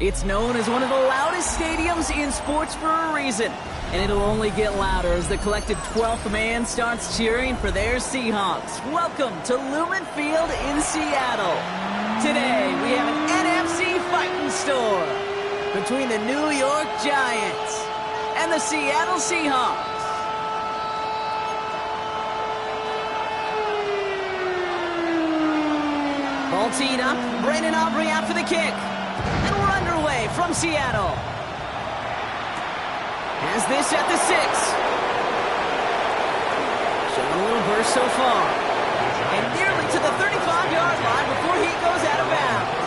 It's known as one of the loudest stadiums in sports for a reason, and it'll only get louder as the collective 12th man starts cheering for their Seahawks. Welcome to Lumen Field in Seattle. Today, we have an NFC fighting store between the New York Giants and the Seattle Seahawks. Ball teed up, Brandon Aubrey out for the kick. And we're underway from Seattle. Has this at the 6. Showing a little burst so far. And nearly to the 35-yard line before he goes out of bounds.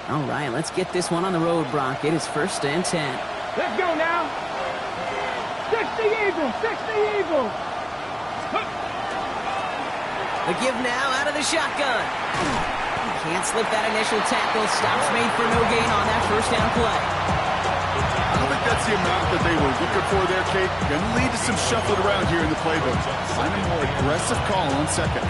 All right, let's get this one on the road, Brock. It is 1st and 10. Let's go now. 60 Eagles, 60 Eagles. The give now out of the shotgun. Can't slip that initial tackle. Stops made for no gain on that first down play. I don't think that's the amount that they were looking for there, Kate. Going to lead to some shuffling around here in the playbook. Find a more aggressive call on second.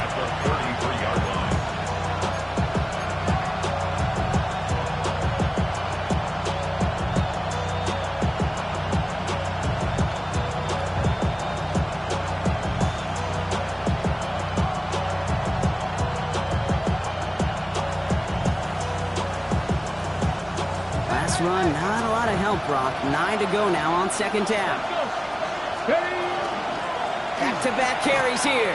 Run, not a lot of help, Brock. 9 to go now on second down. Back-to-back carries here.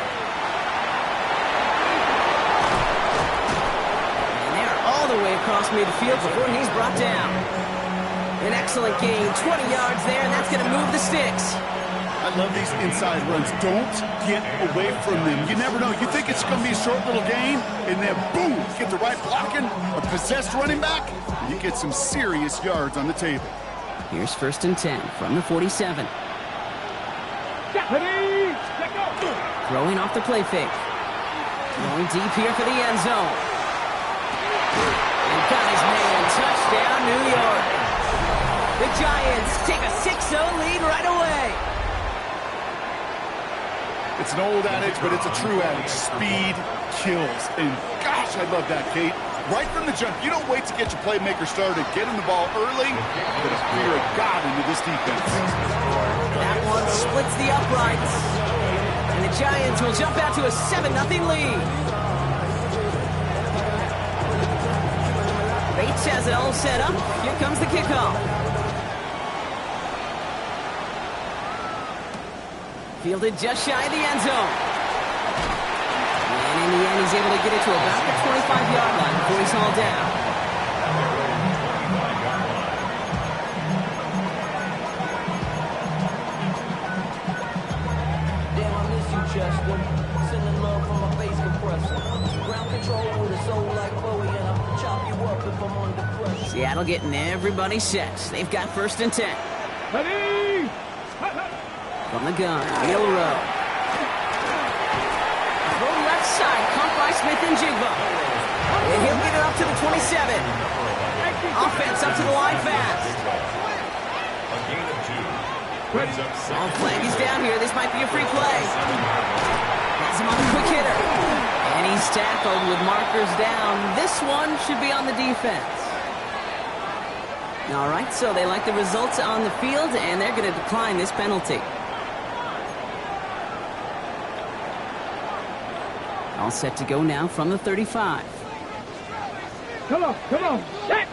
And they're all the way across midfield before he's brought down. An excellent gain, 20 yards there, and that's going to move the sticks. I love these inside runs. Don't get away from them. You never know. You think it's going to be a short little gain, and then boom, get the right blocking, a possessed running back, and you get some serious yards on the table. Here's 1st and 10 from the 47. Throwing off the play fake. Going deep here for the end zone. And got his man. Touchdown, New York. The Giants take a 6-0 lead right away. It's an old adage, but it's a true adage. Speed kills. And gosh, I love that, Kate. Right from the jump, you don't wait to get your playmaker started. Get him the ball early. Put a fear of God into this defense. That one splits the uprights. And the Giants will jump out to a 7-0 lead. Bates has it all set up. Here comes the kickoff. Fielded just shy of the end zone. And in the end, he's able to get it to about the 25-yard line before he's hauled down. Damn, I miss you, Chester. Sending love from my face compressor. Ground control with a soul like Bowie, and I'll chop you up if I'm under pressure. Seattle getting everybody set. They've got 1st and 10. Ready? From the gun, Milrow. Throw left side, caught by Smith and Jigba. And he'll get it up to the 27. Offense up to the line fast. All flag is down here. This might be a free play. Has him on a quick hitter. And he's tackled with markers down. This one should be on the defense. All right, so they like the results on the field, and they're going to decline this penalty. All set to go now from the 35. Come on, come on. Set.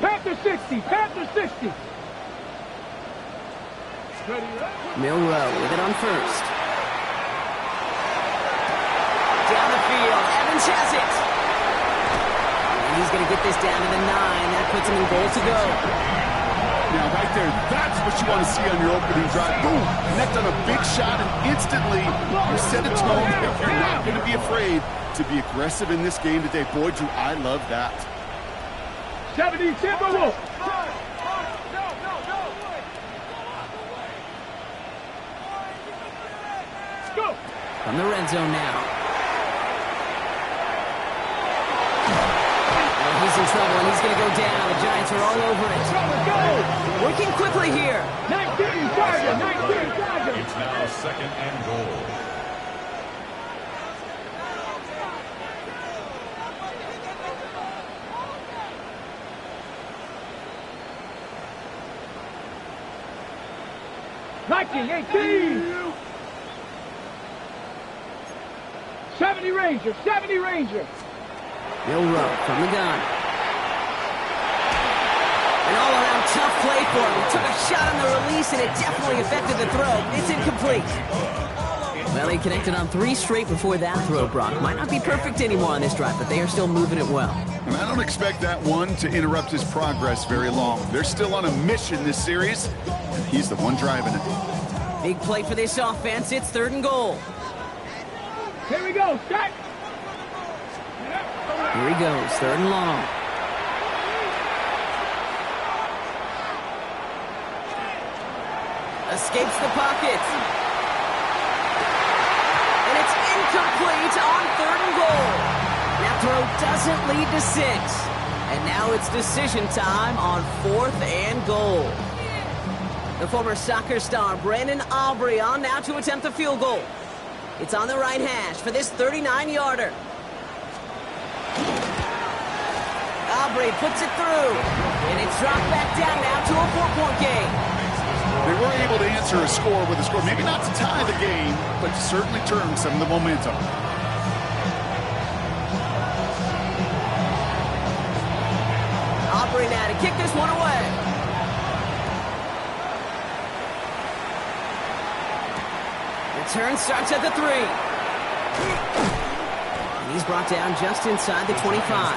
Panther 60, Panther 60. Milrow with it on 1st. Down the field, Evans has it. And he's going to get this down to the 9. That puts him in goal to go. Now, right there, that's what you want to see on your opening drive. Boom! Connect on a big shot, and instantly you set a tone that you're not going to be afraid to be aggressive in this game today. Boy, do I love that. 70, Timberwolves. Go. From the red zone now. is in trouble, and he's going to go down. The Giants are all over it. Let's go! Working quickly here. 19, Charger! 19, Charger! It's now second and goal. Viking, 18! 70 Ranger, 70 Ranger! Bill Rowe from the gun. An all-around tough play for him. He took a shot on the release, and it definitely affected the throw. It's incomplete. Well, he connected on 3 straight before that throw, Brock. Might not be perfect anymore on this drive, but they are still moving it well. And I don't expect that one to interrupt his progress very long. They're still on a mission this series, and he's the one driving it. Big play for this offense. It's 3rd and goal. Here we go, set! Here he goes, 3rd and long. Escapes the pocket. And it's incomplete on 3rd and goal. That throw doesn't lead to 6. And now it's decision time on 4th and goal. The former soccer star Brandon Aubrey on now to attempt the field goal. It's on the right hash for this 39-yarder. Aubrey puts it through, and it's dropped back down now to a 4-point game. They were able to answer a score with a score, maybe not to tie the game, but to certainly turn some of the momentum. Aubrey now to kick this one away. Return starts at the 3. And he's brought down just inside the 25.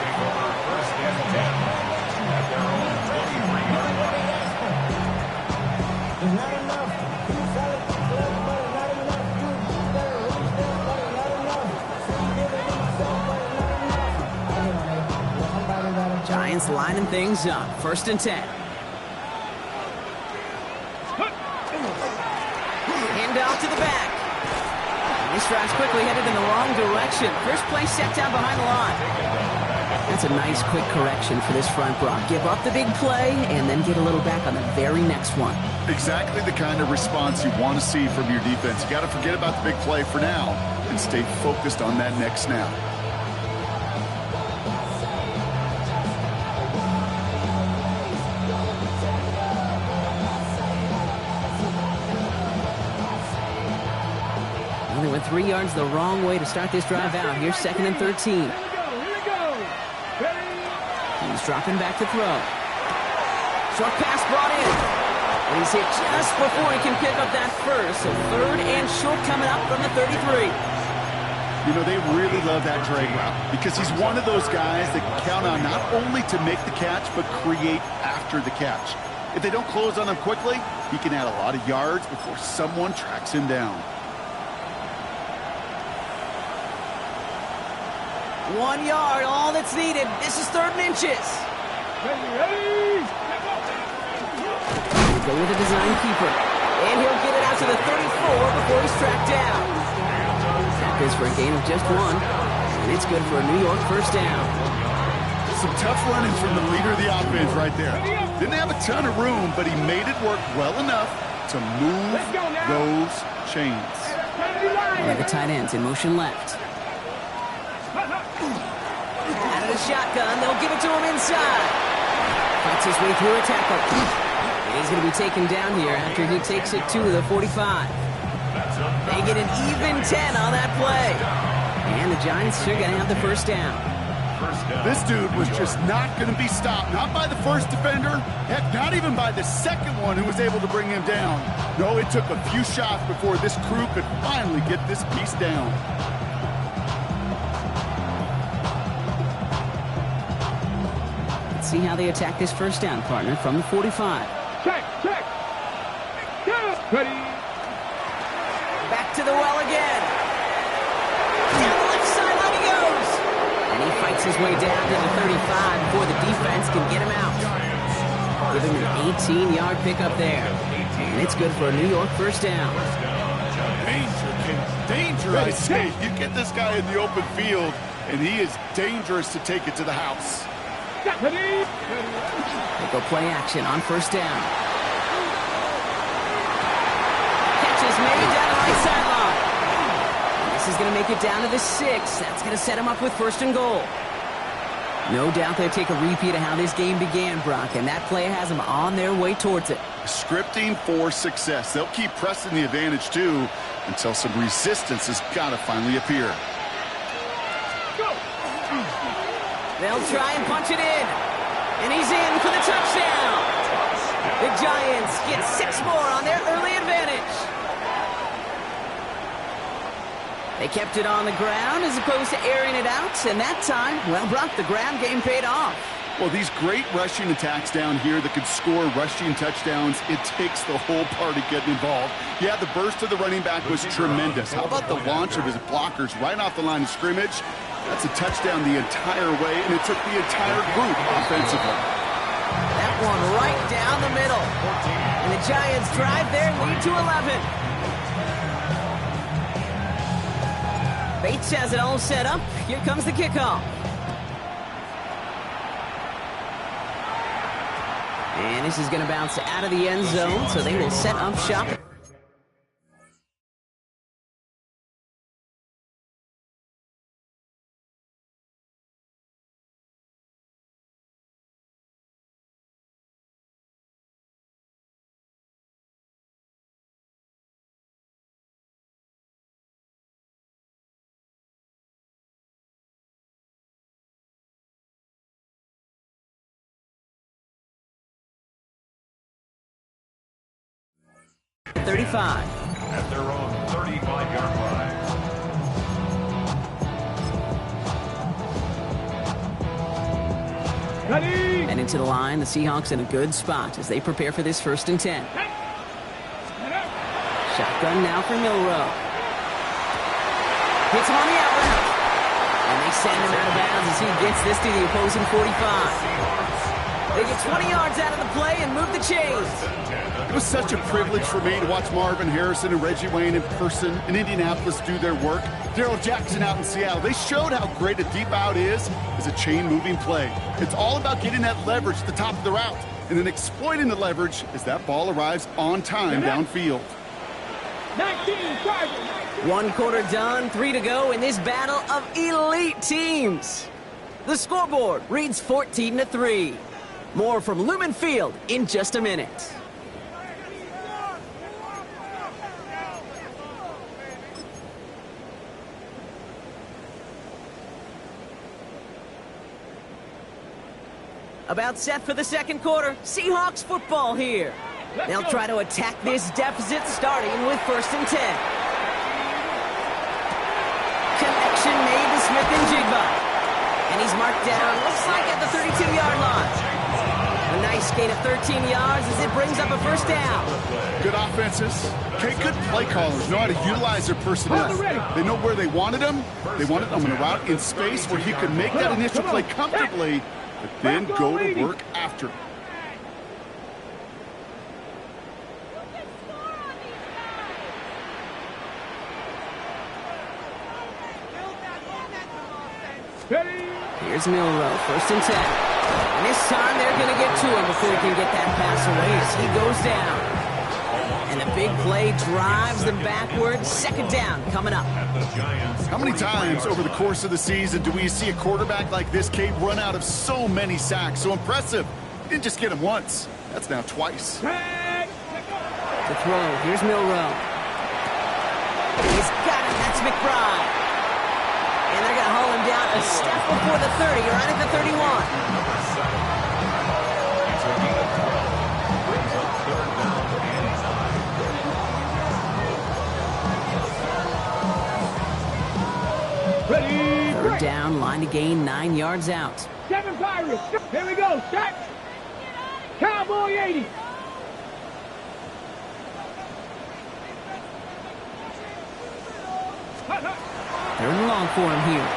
Giants lining things up. 1st and 10. Hand off to the back. This drive's quickly headed in the wrong direction. First play set down behind the line. That's a nice quick correction for this front, Brock. Give up the big play and then get a little back on the very next one. Exactly the kind of response you want to see from your defense. You got to forget about the big play for now and stay focused on that next snap. Well, they went 3 yards the wrong way to start this drive out. Here's 2nd and 13. Here we go! Ready? He's dropping back to throw. Short pass brought in. And he's hit just before he can pick up that first. So 3rd and short coming up from the 33. You know, they really love that drag route because he's one of those guys that count on not only to make the catch, but create after the catch. If they don't close on him quickly, he can add a lot of yards before someone tracks him down. 1 yard, all that's needed. This is 3rd and inches. Ready? Go with a design keeper. And he'll get it out to the 34 before he's tracked down. That is for a gain of just 1. And it's good for a New York 1st down. Some tough running from the leader of the offense right there. Didn't have a ton of room, but he made it work well enough to move those chains. And the tight end's in motion left. Out of the shotgun, they'll give it to him inside. Fights his way through a tackle. And he's going to be taken down here after he takes it to the 45. They get an even 10 on that play. And the Giants are going to have the 1st down. This dude was just not going to be stopped. Not by the first defender. Heck, not even by the second one who was able to bring him down. No, it took a few shots before this crew could finally get this piece down. Let's see how they attack this 1st down, partner, from the 45. Check! Ready? Back to the well again. Down the left sideline he goes. And he fights his way down to the 35 before the defense can get him out. Give him an 18-yard pickup there. And it's good for a New York 1st down. Danger, I say. You get this guy in the open field, and he is dangerous to take it to the house. They go play action on first down. Catch is made down the right sideline. This is going to make it down to the 6. That's going to set him up with first and goal. No doubt they'll take a repeat of how this game began, Brock, and that play has them on their way towards it. Scripting for success. They'll keep pressing the advantage, too, until some resistance has got to finally appear. They'll try and punch it in. And he's in for the touchdown. The Giants get 6 more on their early advantage. They kept it on the ground as opposed to airing it out. And that time, well, Brock, the ground game paid off. Well, these great rushing attacks down here that could score rushing touchdowns, it takes the whole party getting involved. Yeah, the burst of the running back was tremendous. How about the launch of his blockers right off the line of scrimmage? That's a touchdown the entire way, and it took the entire group offensively. That one right down the middle. And the Giants drive their lead to 11. Bates has it all set up. Here comes the kickoff. And this is going to bounce out of the end zone, so they will set up shop. .35. At their own 35-yard line. Ready. And into the line, the Seahawks in a good spot as they prepare for this 1st and 10. Shotgun now for Milroe. Hits him on the out route. And they send him out of bounds as he gets this to the opposing 45. They get 20 yards out of the play and move the chains. It was such a privilege for me to watch Marvin Harrison and Reggie Wayne in person in Indianapolis do their work. Darrell Jackson out in Seattle. They showed how great a deep out is as a chain-moving play. It's all about getting that leverage at the top of the route and then exploiting the leverage as that ball arrives on time downfield. 19, 1 quarter done, 3 to go in this battle of elite teams. The scoreboard reads 14-3. More from Lumen Field in just a minute. About set for the 2nd quarter. Seahawks football here. They'll try to attack this deficit starting with 1st and 10. Connection made to Smith-Njigba. And he's marked down, looks like at the 32-yard line. A nice gain of 13 yards as it brings up a 1st down. Good offenses. Okay, good play callers know how to utilize their personnel. They know where they wanted him. They wanted him on a route in space where he could make that initial play comfortably, but then go to work after. Here's Milroe, 1st and 10. And this time they're going to get to him before he can get that pass away as he goes down. And the big play drives them backwards. 2nd down coming up. How many times over the course of the season do we see a quarterback like this, Kate, run out of so many sacks? So impressive. He didn't just get him once. That's now twice. The throw. Here's Milroe. He's got it. That's McBride. And they're going to haul him down a step before the 30, right at the 31. Ready. 3rd down, line to gain, 9 yards out. 7 Pirates. Here we go. Set. Cowboy 80. They're in the long for him here.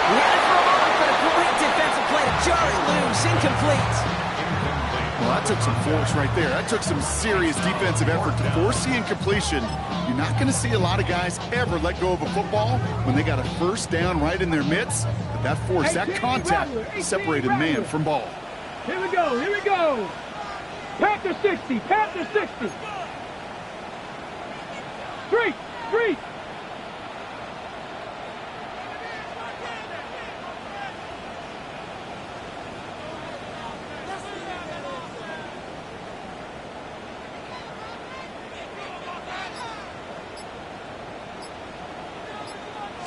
Ran it for a moment, but a great defensive play to jar it loose. Incomplete. Well, that took some force right there. That took some serious defensive effort to force the incompletion. You're not going to see a lot of guys ever let go of a football when they got a first down right in their midst. But that force, that contact separated man from ball. Here we go, here we go. Panther 60, Panther 60. Three.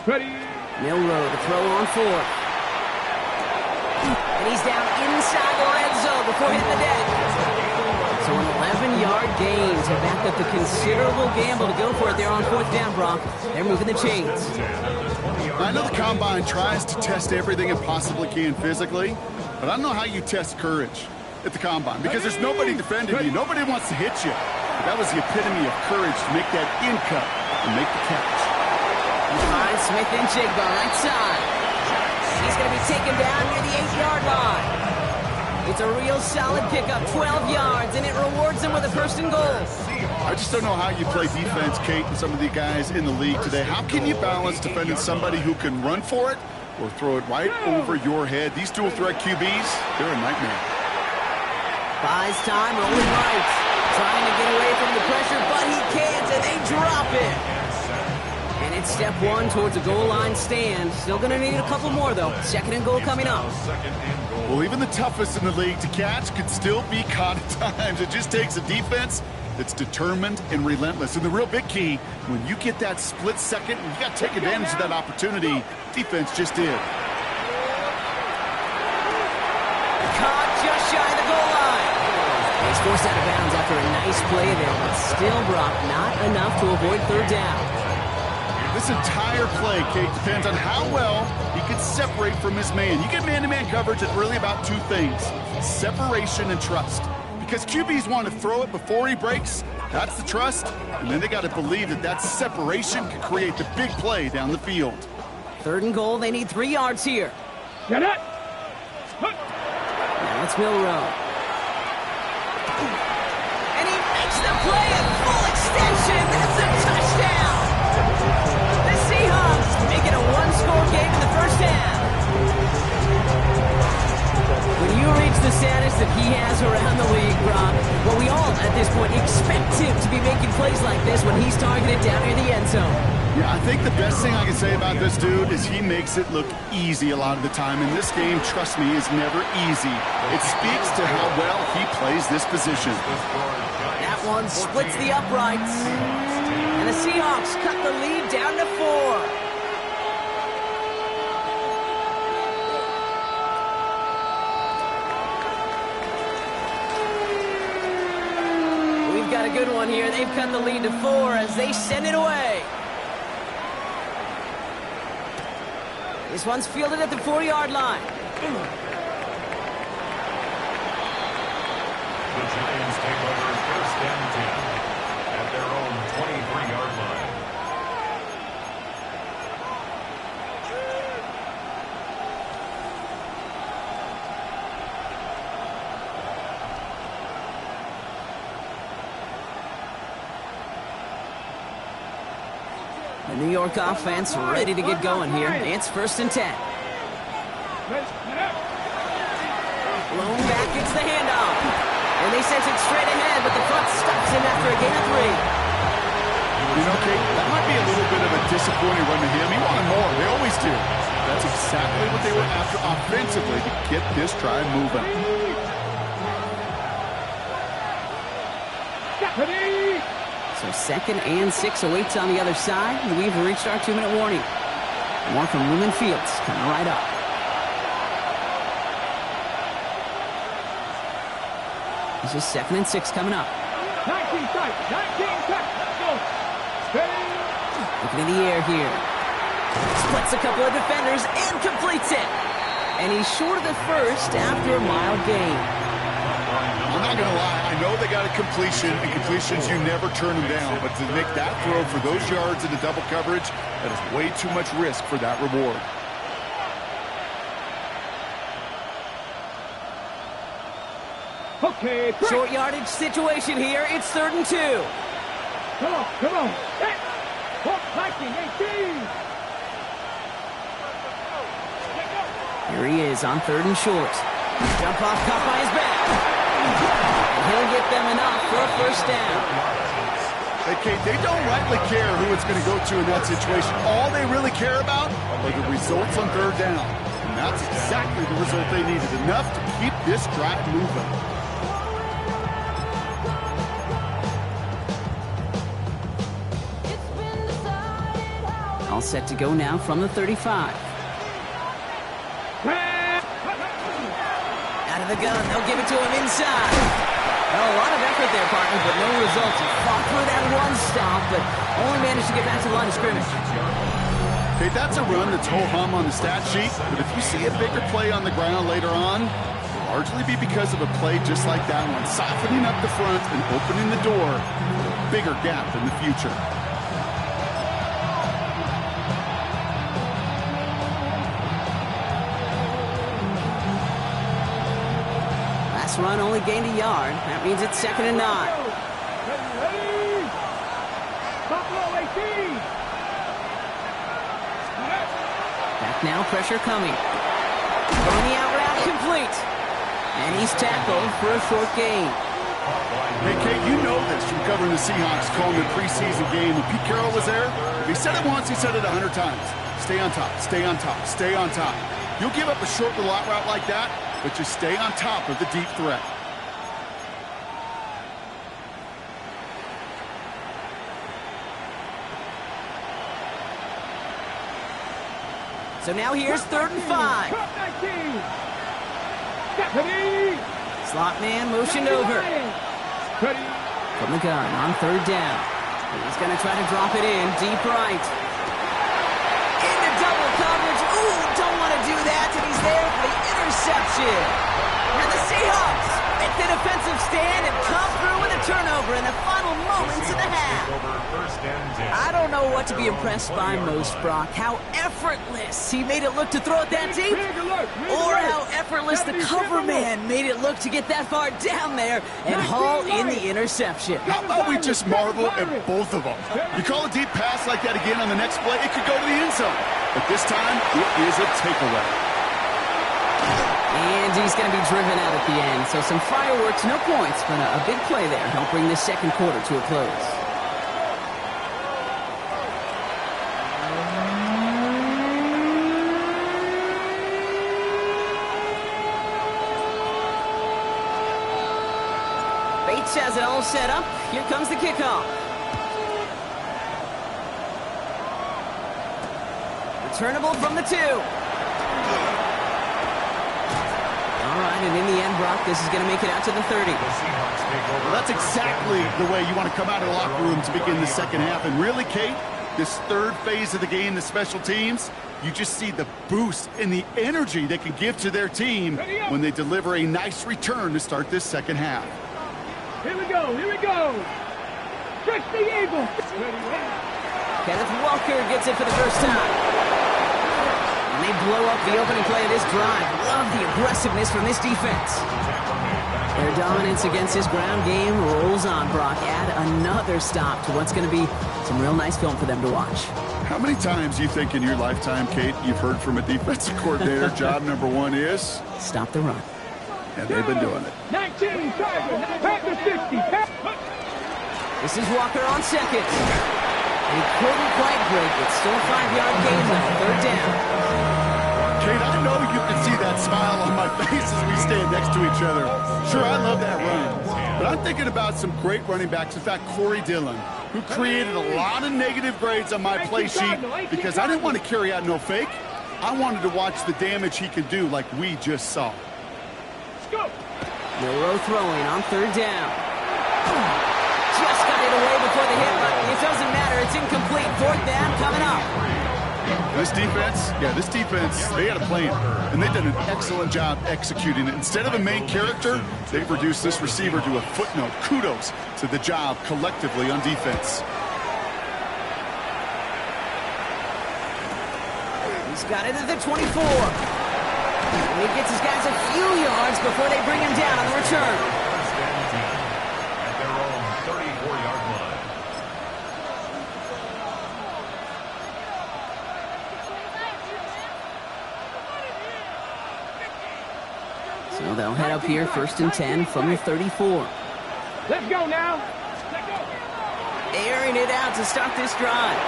Ready. Milroe to throw on 4. And he's down inside the red zone before hitting the deck. So an 11-yard gain to back up the considerable gamble to go for it there on 4th down, Brock. They're moving the chains. I know the Combine tries to test everything it possibly can physically, but I don't know how you test courage at the Combine because there's nobody defending you. Nobody wants to hit you. But that was the epitome of courage to make that in cut and make the catch. Finds Smith and Jigba right side. He's going to be taken down near the 8-yard line. It's a real solid pickup, 12 yards, and it rewards him with a 1st and goal. I just don't know how you play defense, Kate, and some of the guys in the league today. How can you balance defending somebody who can run for it or throw it right over your head? These dual threat QBs, they're a nightmare. Buys time, rolling right. Trying to get away from the pressure, but he can't, and they drop it. And it's step 1 towards a goal line stand. Still going to need a couple more, though. 2nd and goal coming up. Well, even the toughest in the league to catch could still be caught at times. It just takes a defense that's determined and relentless. And the real big key, when you get that split second, you got to take advantage of that opportunity. Defense just did. Caught just shy of the goal line. He's forced out of bounds after a nice play there, but still, Brock, not enough to avoid 3rd down. This entire play, Kate, depends on how well he can separate from his man. You get man-to-man coverage, it's really about 2 things, separation and trust. Because QBs want to throw it before he breaks, that's the trust, and then they got to believe that that separation can create the big play down the field. 3rd and goal, they need 3 yards here. Get it. Now it's Milroe. And he makes the play at full extension. That's a touchdown. The Seahawks make it a 1-score game in the 1st half. When you reach the status that he has around the league, Brock, well, we all at this point expect him to be making plays like this when he's targeted down near the end zone. Yeah, I think the best thing I can say about this dude is he makes it look easy a lot of the time. And this game, trust me, is never easy. It speaks to how well he plays this position. That one splits the uprights. And the Seahawks cut the lead down to 4. We've got a good one here. They've cut the lead to 4 as they send it away. This one's fielded at the 4-yard line. The Giants take over 1st and 10 at their own 23-yard line. The New York offense ready to get going here. It's 1st and 10. Blown back, it's the handoff. And they sent it straight ahead, but the front stops him after a gain of 3. You know, Kate, that might be a little bit of a disappointing run to him. He wanted more. They always do. That's exactly what they were after offensively to get this drive moving. So 2nd and 6 awaits on the other side. We've reached our 2-minute warning. More from Lumen Fields coming right up. This is 2nd and 6 coming up. 19 tight. Let's go. Steady. Looking in the air here. Splits a couple of defenders and completes it. And he's short of the 1st after a mild gain. I'm not going to lie. I know they got a completion, and completions, you never turn them down. But to make that throw for those yards into double coverage, that is way too much risk for that reward. Okay, break. Short yardage situation here. It's 3rd and 2. Come on, come on. Set. Hook, Viking, 18. Here he is on 3rd and short. Jump off, caught by his back. And he'll get them enough for a 1st down. Hey, Kate, they don't rightly care who it's going to go to in that situation. All they really care about are the results on 3rd down. And that's exactly the result they needed. Enough to keep this drive moving. All set to go now from the 35. Out of the gun, they'll give it to him inside. Well, a lot of effort there, partner, but no results. He fought through that one stop, but only managed to get back to the line of scrimmage. Okay, that's a run that's ho-hum on the stat sheet, but if you see a bigger play on the ground later on, it'll largely be because of a play just like that one, softening up the front and opening the door for a bigger gap in the future. Run only gained a yard. That means it's 2nd and 9. Ready. Buffalo 18. Back now, pressure coming. Throwing the out route complete. And he's tackled for a short gain. Hey, Kate, you know this from covering the Seahawks, calling the preseason game. When Pete Carroll was there, if he said it once, he said it 100 times. Stay on top, stay on top, stay on top. You'll give up a short little out route like that, but just stay on top of the deep threat. So now here's 3rd and 5. Slot man motioned over. From the gun on 3rd down. He's going to try to drop it in deep right. Into double coverage. Ooh, don't want to do that. And he's there for the interception. And the Seahawks make the defensive stand and come through with a turnover in the final moments of the half. I don't know what to be impressed by most, Brock. How effortless he made it look to throw it that deep, or how effortless the cover man made it look to get that far down there and haul in the interception. How about we just marvel at both of them? You call a deep pass like that again on the next play, it could go to the end zone. But this time, it is a takeaway. And he's going to be driven out at the end. So some fireworks, no points, but a big play there. Help bring this 2nd quarter to a close. Bates has it all set up. Here comes the kickoff. Returnable from the 2. All right, and in the end, Brock, this is going to make it out to the 30. Well, that's exactly the way you want to come out of the locker room to begin the 2nd half. And really, Kate, this 3rd phase of the game, the special teams, you just see the boost and the energy they can give to their team when they deliver a nice return to start this 2nd half. Here we go, here we go. Stretch the eagle. Kenneth Walker gets it for the first time. And they blow up the opening play of this drive. Love the aggressiveness from this defense. Their dominance against this ground game rolls on, Brock. Add another stop to what's going to be some real nice film for them to watch. How many times do you think in your lifetime, Kate, you've heard from a defensive coordinator, job number 1 is? Stop the run. And they've been doing it. 19, Tiger, back to 50. This is Walker on 2nd. He couldn't quite break it. Still a 5-yard gain left. 3rd down. Kate, I know you can see that smile on my face as we stand next to each other. Sure, I love that run. But I'm thinking about some great running backs. In fact, Corey Dillon, who created a lot of negative grades on my play sheet because I didn't want to carry out no fake. I wanted to watch the damage he could do like we just saw. Milroe throwing on 3rd down. Just got it away before the hit, but it doesn't matter. It's incomplete. 4th down coming up. This defense, they had a plan, and they've done an excellent job executing it. Instead of a main character, they've reduced this receiver to a footnote. Kudos to the job collectively on defense. He's got it at the 24. And he gets his guys a few yards before they bring him down on the return. set up here, 1st and 10 from the 34. Let's go now. Let's go. Airing it out to start this drive.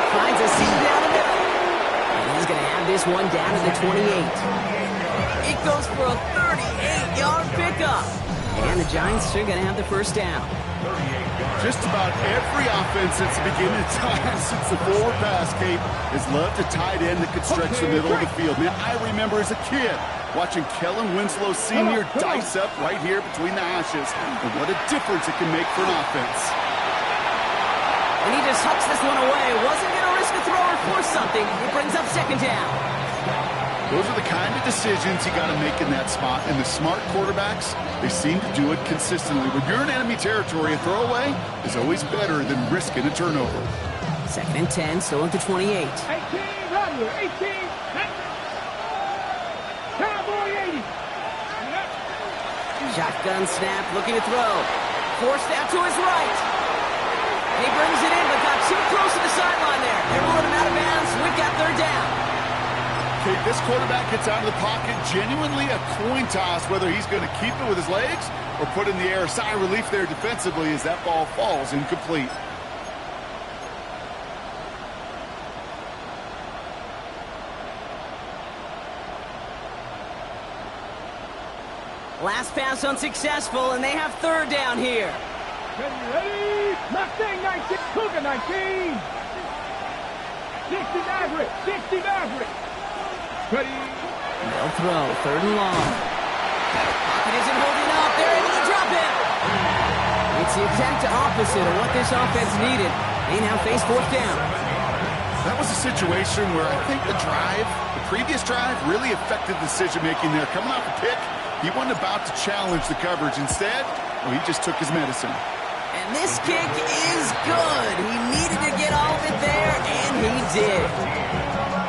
Finds a seam down the middle. And he's going to have this one down to the 28. It goes for a 38-yard pickup. And the Giants are going to have the first down. Just about every offense since the beginning of time, since the forward pass, Kate, has loved a tight end that could stretch the middle of the field. Man, I remember as a kid watching Kellen Winslow Sr. dice up right here between the hashes. And what a difference it can make for an offense. And he just hucks this one away. Wasn't going to risk a throw or force something. It brings up 2nd down. Those are the kind of decisions you got to make in that spot. And the smart quarterbacks, they seem to do it consistently. When you're in enemy territory, a throwaway is always better than risking a turnover. 2nd and 10, still at the 28. 18, Rodler, 18. Cowboy 80. Shotgun snap, looking to throw. Forced out to his right. He brings it in, but got too close to the sideline there. They're rolling him out of bounds. We've got 3rd down. Okay, this quarterback gets out of the pocket, genuinely a coin toss, whether he's going to keep it with his legs or put in the air. Sigh of relief there defensively as that ball falls incomplete. Last pass unsuccessful, and they have 3rd down here. Ready? Mustang 19. Cougar 19. 60 Maverick. 60 Maverick. Ready? They'll throw, 3rd and long. Pocket isn't holding up. They're able to drop it. It's the exact opposite of what this offense needed. They now face 4th down. That was a situation where I think the previous drive, really affected decision-making there. Coming off a pick, he wasn't about to challenge the coverage. Instead, well, he just took his medicine. And this kick is good. He needed to get all of it there, and he did.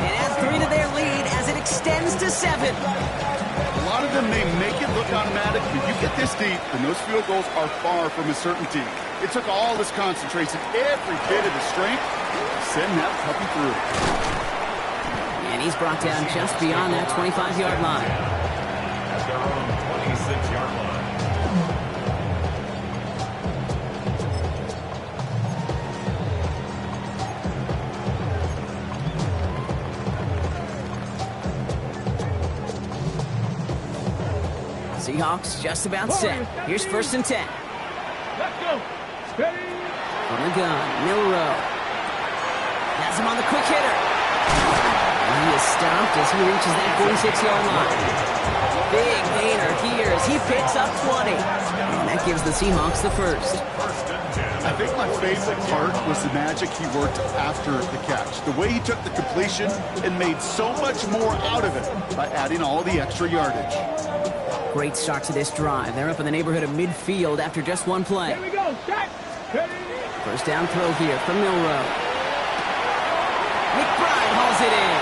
It adds 3 to their lead as it extends to 7. A lot of them may make it look automatic, but you get this deep, and those field goals are far from a certainty. It took all this concentration, every bit of his strength, to send that puppy through. And he's brought down just beyond that 25-yard line. At their own 26-yard line. Seahawks just about set. Here's 1st and 10. Let's go. Ready? From the gun, Milrow. Has him on the quick hitter. And he is stopped as he reaches that 46-yard line. Big gainer here as he picks up 20. And that gives the Seahawks the first. I think my favorite part was the magic he worked after the catch. The way he took the completion and made so much more out of it by adding all the extra yardage. Great start to this drive. They're up in the neighborhood of midfield after just one play. Here we go. Shot. Ready? 1st down throw here from Milrow. McBride hauls it in.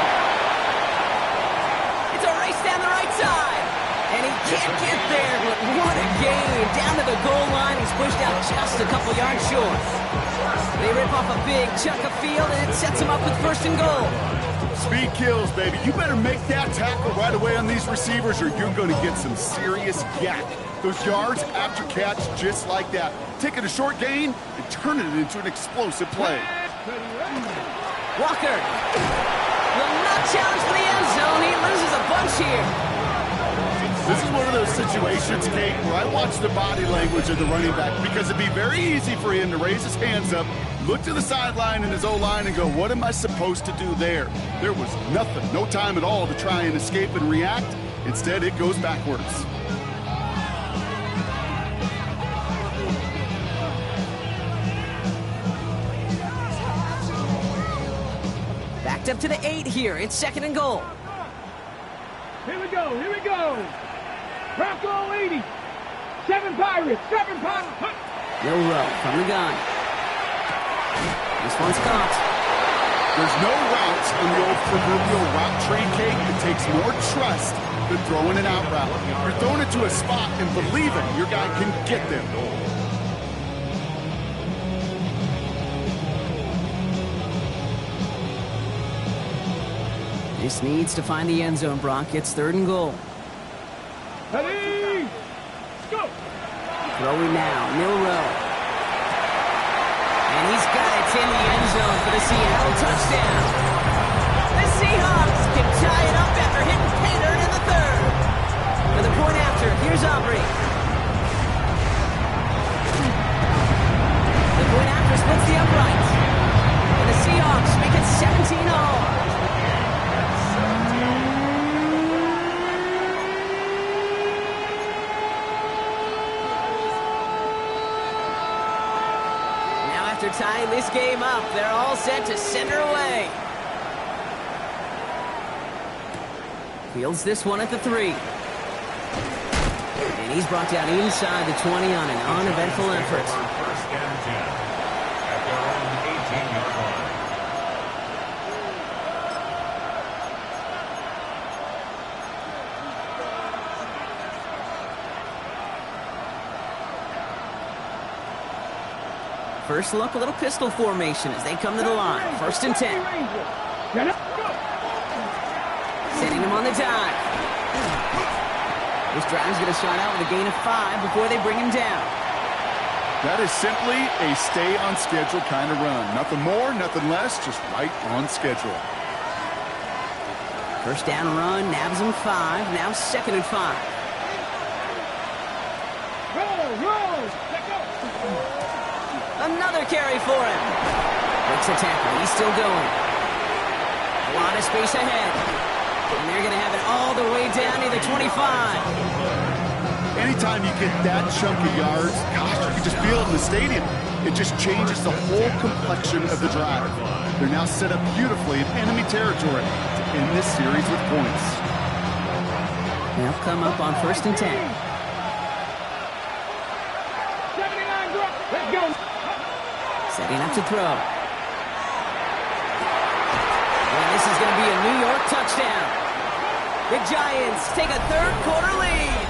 It's a race down the right side. And he can't get there, but what a gain. Down to the goal line. He's pushed out just a couple yards short. They rip off a big chunk of field, and it sets him up with 1st and goal. Speed kills, baby. You better make that tackle right away on these receivers or you're going to get some serious yak. Those yards after catch just like that. Taking a short gain and turning it into an explosive play. Walker will not challenge for the end zone. He loses a bunch here. This is one of those situations, Kate, where I watch the body language of the running back because it'd be very easy for him to raise his hands up, look to the sideline in his O-line and go, what am I supposed to do there? There was nothing, no time at all to try and escape and react. Instead, it goes backwards. Backed up to the 8 here. It's 2nd and goal. Here we go. Here we go. Bronco 80. 7 Pirates. 7 Pirates. Milrow from the gun. This one's caught. There's no routes on the old proverbial route tree, Kate. It takes more trust than throwing an out route. You're throwing it to a spot and believing your guy can get there. This needs to find the end zone, Brock. It's 3rd and goal. Ready? Go! Throwing now, Milroe. And he's got it in the end zone for the Seattle touchdown. The Seahawks can tie it up after hitting Pater in the third. For the point after, here's Aubrey. The point after splits the uprights. And the Seahawks make it 17-all. After tying this game up, they're all set to send her away. Fields this one at the 3. And he's brought down inside the 20 on an uneventful effort. First and 10 at their own 18-yard line. First look, a little pistol formation as they come to the line. First and 10. Setting him on the dive. This drive's going to start out with a gain of 5 before they bring him down. That is simply a stay-on-schedule kind of run. Nothing more, nothing less, just right on schedule. First down run, nabs him 5. Now second and 5. Roll! Let go! Another carry for him. Breaks a tackle. He's still going. A lot of space ahead. And they're going to have it all the way down near the 25. Anytime you get that chunk of yards, gosh, you can just feel it in the stadium. It just changes the whole complexion of the drive. They're now set up beautifully in enemy territory to end this series with points. They'll come up on first and 10. 79, go! Let's go! Setting up to throw. And this is going to be a New York touchdown. The Giants take a third-quarter lead.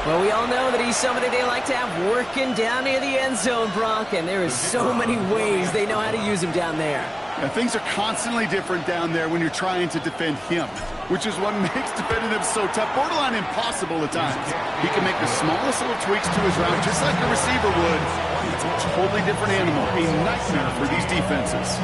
Well, we all know that he's somebody they like to have working down near the end zone, Brock, and there is so many ways they know how to use him down there. And things are constantly different down there when you're trying to defend him, which is what makes defending him so tough, borderline impossible at times. He can make the smallest little tweaks to his route, just like a receiver would. It's a totally different animal, a nightmare for these defenses.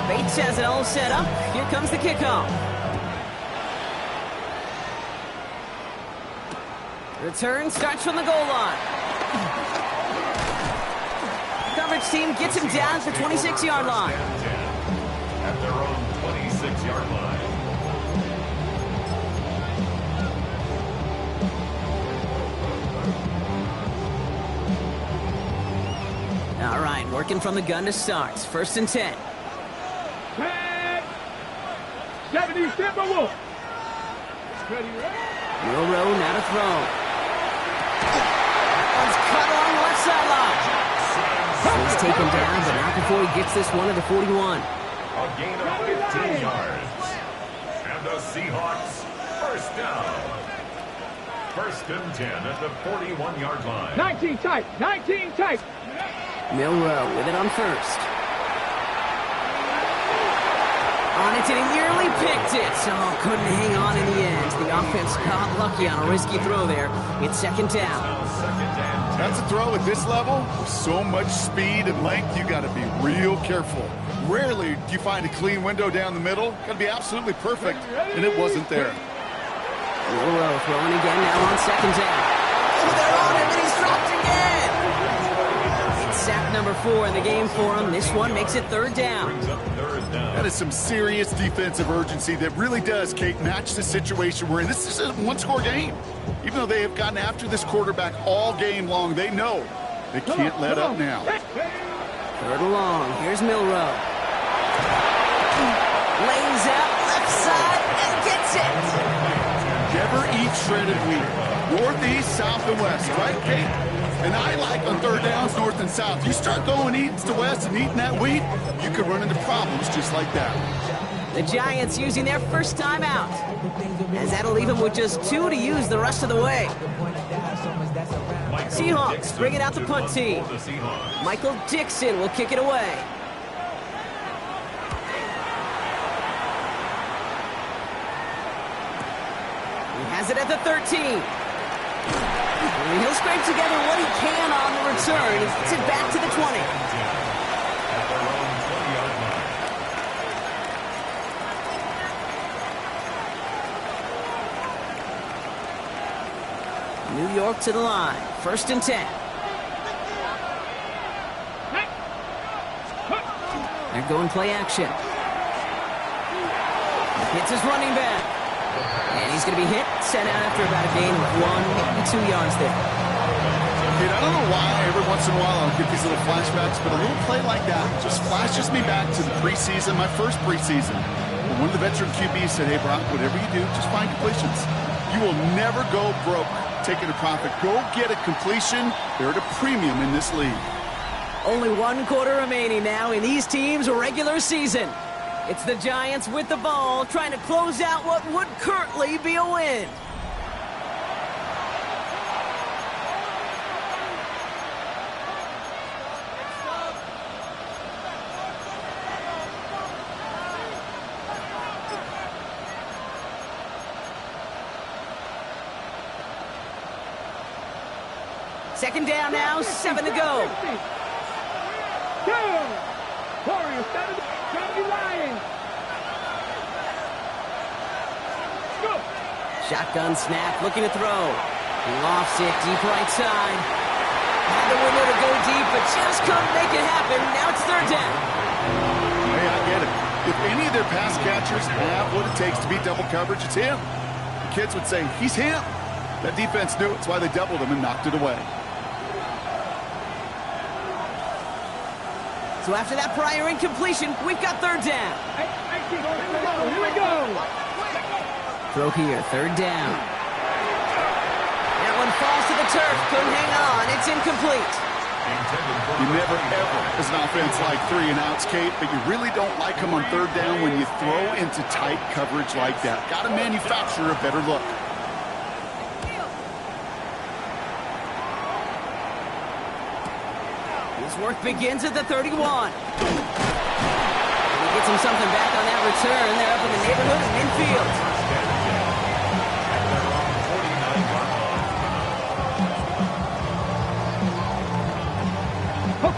Bates has it all set up. Here comes the kickoff. Return starts from the goal line. Coverage team gets him down to the 26-yard line. At their own 26-yard line. All right, working from the gun to start. First and 10. 70, Timberwolf. Ready, ready? Milroe now to throw. That one's cut along the left sideline. He's taken down, but not before he gets this one to the 41. A gain of 15 yards. And the Seahawks first down. First and 10 at the 41-yard line. 19 tight, 19 tight. Milroe with it on first. On it, and he nearly picked it. Oh, couldn't hang on in the end. The offense got lucky on a risky throw there. It's second down. That's a throw at this level. With so much speed and length, you got to be real careful. Rarely do you find a clean window down the middle. Got to be absolutely perfect, and it wasn't there. Milroe throwing again now on second down. Oh, they're on him, and he's dropped again. It's sack number 4 in the game for him. This one makes it third down. That is some serious defensive urgency that really does, Kate, match the situation we're in. This is a one-score game. Even though they have gotten after this quarterback all game long, they know they can't let up now. Third and long. Here's Milroe. Lays out left side and gets it. Never eat shredded wheat. Northeast, south, and west, right, Kate? And I like on third downs, north and south. You start going east to west and eating that wheat, you could run into problems just like that. The Giants using their first timeout, as that'll leave them with just 2 to use the rest of the way. Seahawks bring it out the punt team. Michael Dixon will kick it away. He has it at the 13. And he'll scrape together what he can on the return. He gets it back to the 20. New York to the line. 1st and 10. They're going play action. Hits his running back. And he's going to be hit, sent out after about a gain of 1, maybe 2 yards there. Dude, I don't know why every once in a while I'll get these little flashbacks, but a little play like that just flashes me back to the preseason, my first preseason. When one of the veteran QBs said, hey, Brock, whatever you do, just find completions. You will never go broke taking a profit. Go get a completion. They're at a premium in this league. Only 1 quarter remaining now in these teams' regular season. It's the Giants with the ball, trying to close out what would currently be a win. Second down now, 7 to go. Warriors, gotta be lying. Go. Shotgun snap, looking to throw. He lofts it deep right side. Had the window to go deep, but just couldn't make it happen. Now it's 3rd down. Hey, I get it. If any of their pass catchers have what it takes to beat double coverage, it's him. The kids would say, he's him. That defense knew it. It's why they doubled him and knocked it away. So after that prior incompletion, we've got 3rd down. Here we go. Throw here, 3rd down. That one falls to the turf. Couldn't hang on. It's incomplete. You never, ever, as an offense, like 3 and outs, Kate, but you really don't like them on 3rd down when you throw into tight coverage like that. Got to manufacture a better look. His work begins at the 31. And he gets him something back on that return. They're up in the neighborhood of midfield.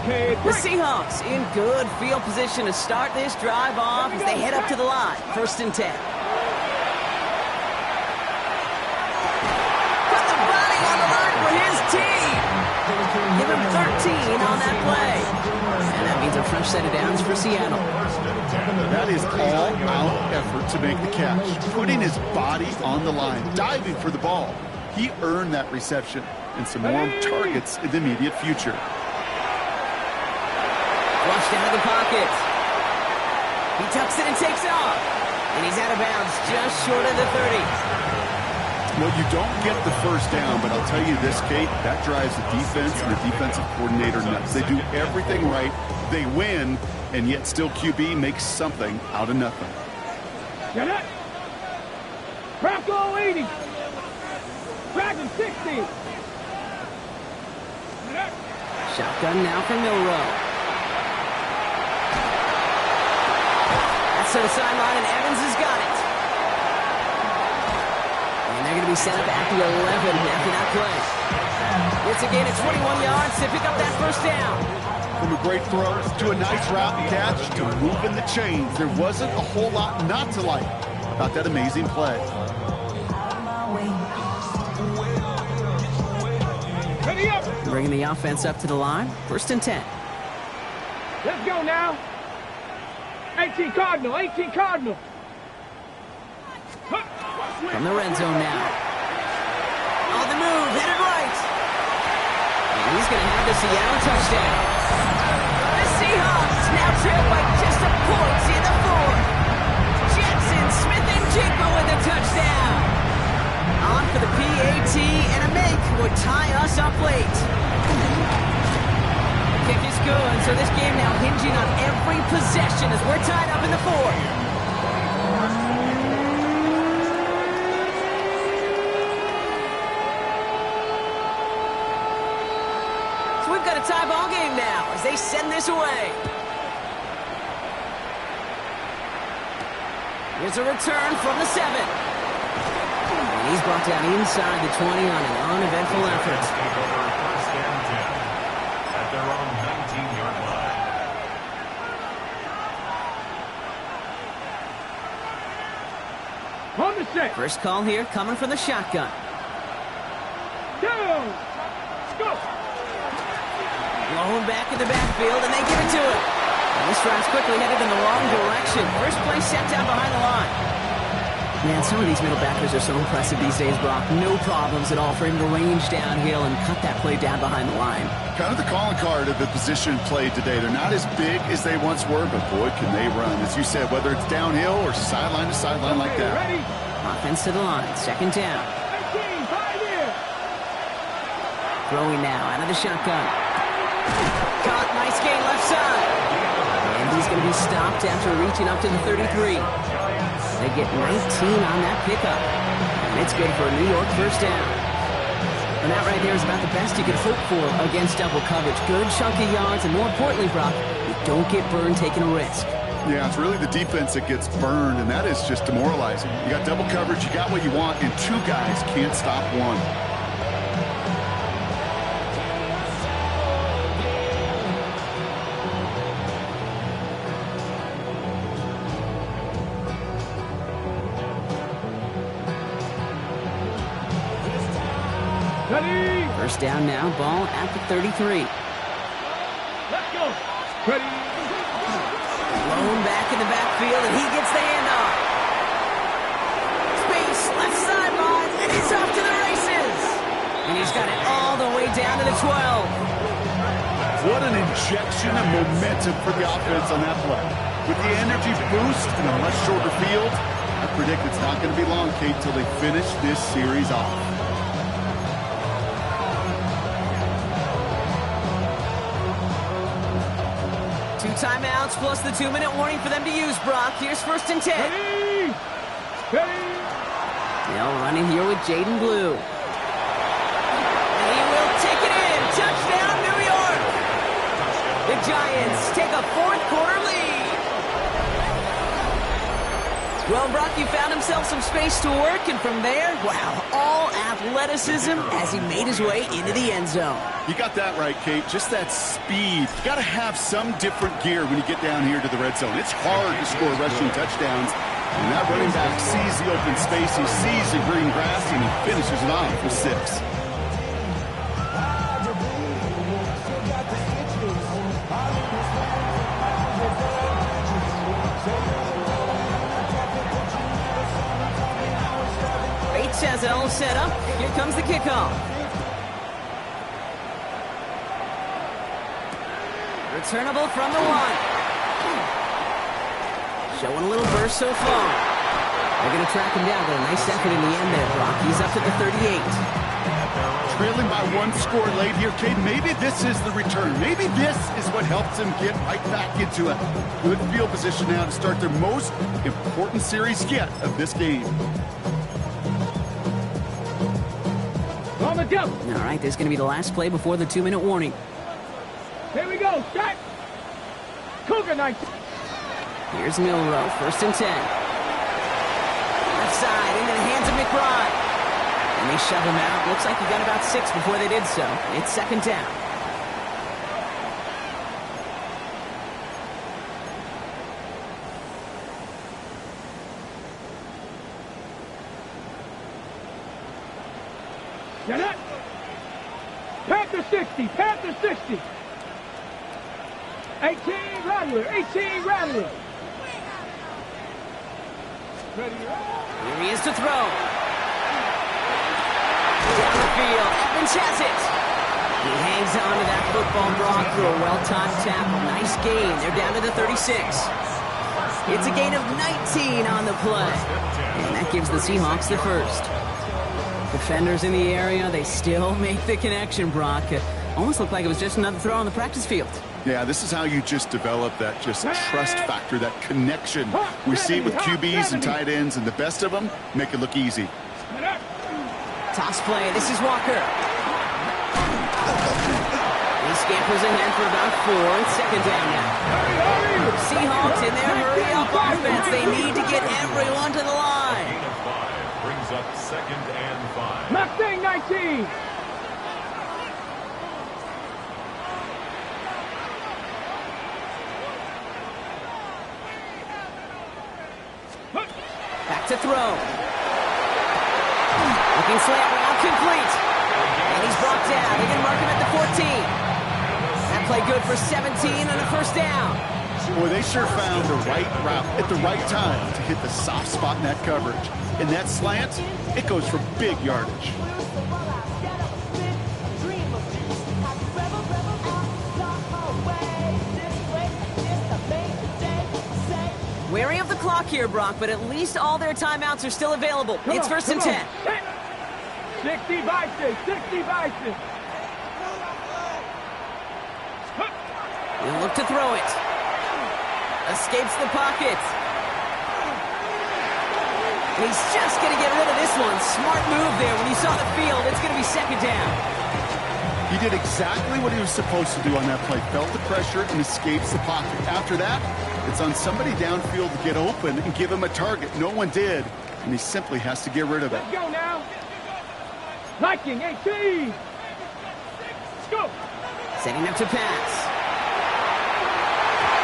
Okay, The Seahawks in good field position to start this drive off as they head up to the line. 1st and 10. Put the body on the line for his team. Give him 13 on that play. And that means a fresh set of downs for Seattle. That is all-out effort to make the catch. Putting his body on the line, diving for the ball. He earned that reception and some more targets in the immediate future. Flushed out of the pocket. He tucks it and takes off. And he's out of bounds just short of the 30. Well, you don't get the 1st down, but I'll tell you this, Kate, that drives the defense and the defensive coordinator nuts. They do everything right. They win, and yet still QB makes something out of nothing. Get it. Bronco 80. Dragon 60. Shotgun now for Milroe. That's to the sideline, and Evans has got it. And they're going to be sent up at the 11 after that play. It's a gain of 21 yards to pick up that 1st down. From a great throw to a nice route and catch to moving the chains, there wasn't a whole lot not to like about that amazing play. Ready up. Bringing the offense up to the line. 1st and 10. Let's go now. 18 Cardinal, 18 Cardinal. From the red zone now. On the move, headed right. And he's going to have the Seattle touchdown. The Seahawks now trail by just a point in the 4th. Jackson Smith and Jigba with a touchdown. On for the PAT, and a make would tie us up late. The kick is good, so this game now hinging on every possession as we're tied up in the 4th. we've got a tie ball game now as they send this away. Here's a return from the 7. And he's brought down inside the 20 on an uneventful effort. First and 10 at their own 19-yard line. On the set. First call here coming from the shotgun. Down. Go. Blown back in the backfield, and they give it to him. And this drive's quickly headed in the wrong direction. First play set down behind the line. Man, some of these middle backers are so impressive these days, Brock. No problems at all for him to range downhill and cut that play down behind the line. Kind of the calling card of the position played today. They're not as big as they once were, but boy, can they run. As you said, whether it's downhill or sideline to sideline like that. Ready? Offense to the line, second down. 18, 5 here. Throwing now out of the shotgun. Caught, nice gain left side. And he's going to be stopped after reaching up to the 33. They get 19 on that pickup. And it's good for a New York first down. And that right there is about the best you could hope for against double coverage. Good chunky yards, and more importantly, Brock, you don't get burned taking a risk. Yeah, it's really the defense that gets burned, and that is just demoralizing. You got double coverage, you got what you want, and two guys can't stop one. Ready? First down now, ball at the 33. Let's go. Ready? Blown back in the backfield, and he gets the handoff. Space, left sideline, and he's off to the races. And he's got it all the way down to the 12. What an injection of momentum for the offense on that play. With the energy boost and a much shorter field, I predict it's not going to be long, Kate, till they finish this series off. Two timeouts plus the 2-minute warning for them to use, Brock. Here's first and 10. Ready? Ready? Now running here with Jaden Blue. And he will take it in. Touchdown, New York. The Giants take a fourth-quarter lead. Well, Brock, you found himself some space to work, and from there, wow, all athleticism as he made his way into the end zone. You got that right, Kate. Just that speed. You got to have some different gear when you get down here to the red zone. It's hard to score rushing touchdowns. And that running back sees the open space, he sees the green grass, and he finishes it off for 6. Bates has it all set up. Here comes the kickoff. Returnable from the 1. Showing a little burst so far. They're going to track him down, but a nice effort in the end there, Brock. He's up to the 38. Trailing by 1 score late here, Kate. Maybe this is the return. Maybe this is what helps them get right back into a good field position now to start their most important series yet of this game. On the jump. All right, this is going to be the last play before the 2-minute warning. Here we go. Start. Cougar Knight. Here's Milrow, first and 10. Left side, into the hands of McBride. And they shove him out. Looks like he got about 6 before they did so. It's second down. Get up. Panther 60. Panther 60. 18 Rattler. 18 Rattler. Ready? Here he is to throw. Down the field. Evans has it. He hangs on to that football, Brock, through a well-timed tackle. Nice gain. They're down to the 36. It's a gain of 19 on the play. And that gives the Seahawks the first. Defenders in the area, they still make the connection, Brock. Almost looked like it was just another throw on the practice field. Yeah, this is how you just develop that just trust factor, that connection. We see it with QBs and tight ends, and the best of them make it look easy. Toss play. This is Walker. He's Scampers ahead for about 4. It's second down now. Seahawks in their hurry-up offense. They need to get everyone to the line. Gain of 5 brings up second and 5. Mustang 19. Back to throw. Looking slant route complete. And he's brought down. They can mark him at the 14. That play good for 17 and a first down. Boy, they sure found the right route at the right time to hit the soft spot in that coverage. And that slant, it goes for big yardage. Wary of the clock here, Brock, but at least all their timeouts are still available. It's first and 10. 60 by 6, 60 by 6. He'll look to throw it. Escapes the pocket. And he's just going to get rid of this one. Smart move there. When he saw the field, it's going to be second down. He did exactly what he was supposed to do on that play. Felt the pressure and escapes the pocket. After that, it's on somebody downfield to get open and give him a target. No one did, and he simply has to get rid of it. Let's go now. Viking 18. Let's go. Setting up to pass.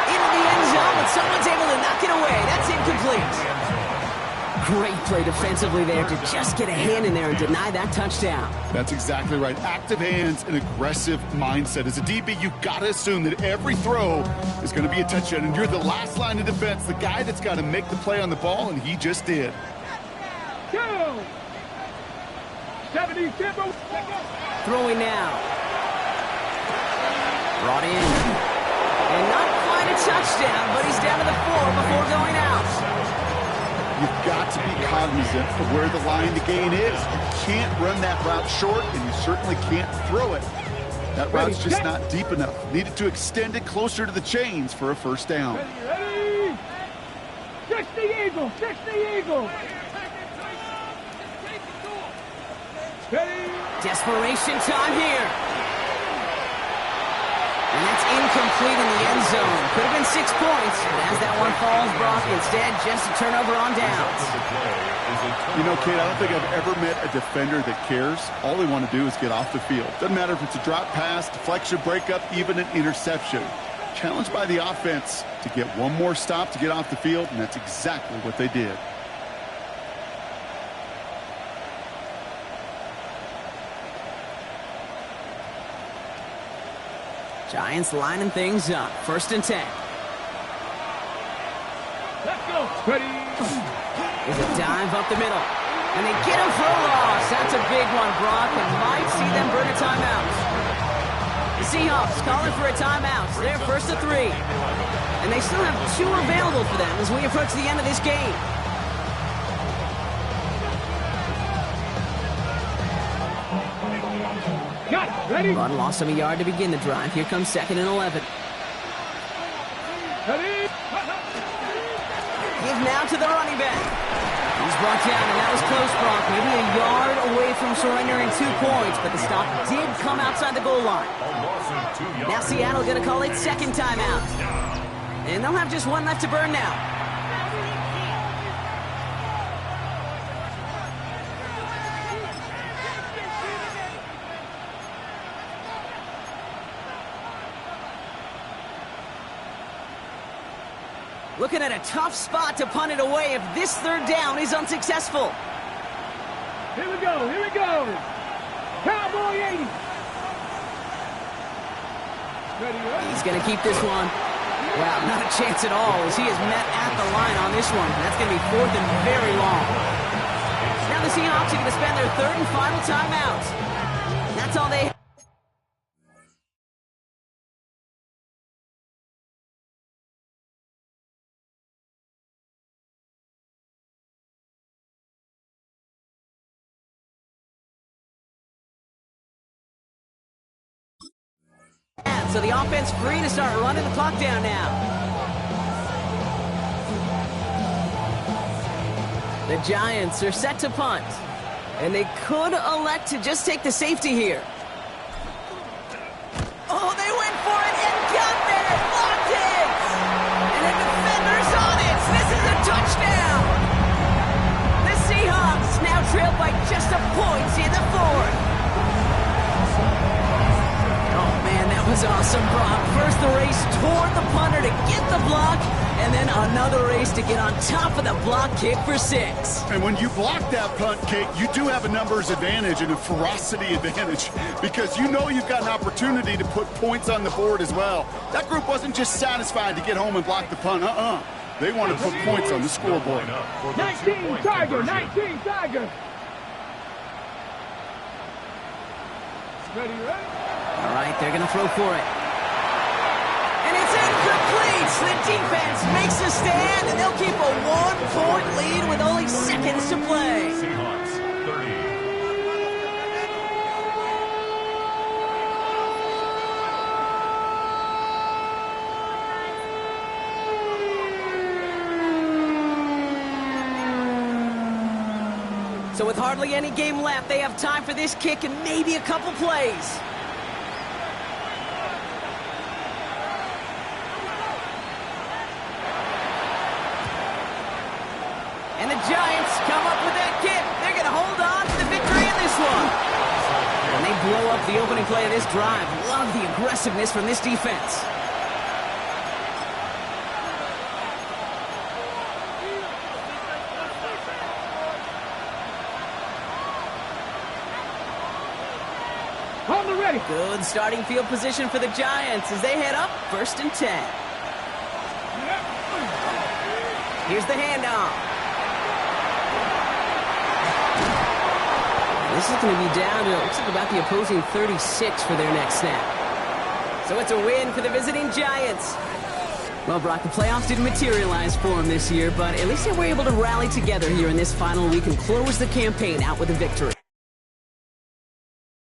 Into the end zone, but someone's able to knock it away. That's incomplete. Great play defensively there to just get a hand in there and deny that touchdown. That's exactly right. Active hands and aggressive mindset. As a DB, you got to assume that every throw is going to be a touchdown, and you're the last line of defense, the guy that's got to make the play on the ball, and he just did. 70 Timber. Throwing now. Brought in. And not quite a touchdown, but he's down to the 4 before going out. You've got to be cognizant of where the line to gain is. You can't run that route short, and you certainly can't throw it. That route's just not deep enough. Needed to extend it closer to the chains for a first down. Ready? 60 Eagle, 60 Eagle. Ready? Desperation time here. And that's incomplete in the end zone. Could have been 6 points, but as that one falls, Brock, instead just a turnover on downs. You know, Kate, I don't think I've ever met a defender that cares. All they want to do is get off the field. Doesn't matter if it's a drop pass, deflection, breakup, even an interception. Challenged by the offense to get one more stop to get off the field, and that's exactly what they did. Giants lining things up. First and 10. Let's go. Ready? There's a dive up the middle. And they get him for a loss. That's a big one, Brock, and might see them burn a timeout. The Seahawks calling for a timeout. They're first to 3. And they still have 2 available for them as we approach the end of this game. Got it. Ready? Run lost him a yard to begin the drive. Here comes second and 11. Ready? Give now to the running back. He's brought down, and that was close, Brock. Maybe a yard away from surrendering 2 points, but the stop did come outside the goal line. Now Seattle going to call it second timeout. And they'll have just 1 left to burn now. Looking at a tough spot to punt it away if this third down is unsuccessful. Here we go. Here we go. Cowboy 80. Ready? He's going to keep this one. Wow, not a chance at all as he is met at the line on this one. That's going to be 4th and very long. Now the Seahawks are going to spend their 3rd and final timeout. That's all they have. So the offense free to start running the clock down now. The Giants are set to punt. And they could elect to just take the safety here. Oh, they some points in the fourth. Oh, man, that was awesome, Brock. First the race toward the punter to get the block, and then another race to get on top of the block kick for 6. And when you block that punt, Kate, you do have a numbers advantage and a ferocity advantage because you know you've got an opportunity to put points on the board as well. That group wasn't just satisfied to get home and block the punt. They want to put points on the scoreboard. 19 Tiger, 19 Tiger. Ready? All right, they're going to throw for it. And it's incomplete. The defense makes a stand, and they'll keep a 1-point lead with only seconds to play. Seahawks 30. So with hardly any game left, they have time for this kick and maybe a couple plays. And the Giants come up with that kick. They're going to hold on to the victory in this one. And they blow up the opening play of this drive. Love the aggressiveness from this defense. On the ready. Good starting field position for the Giants as they head up 1st and 10. Here's the handoff. This is going to be down to, looks like about the opposing 36 for their next snap. So it's a win for the visiting Giants. Well, Brock, the playoffs didn't materialize for them this year, but at least they were able to rally together here in this final week and close the campaign out with a victory.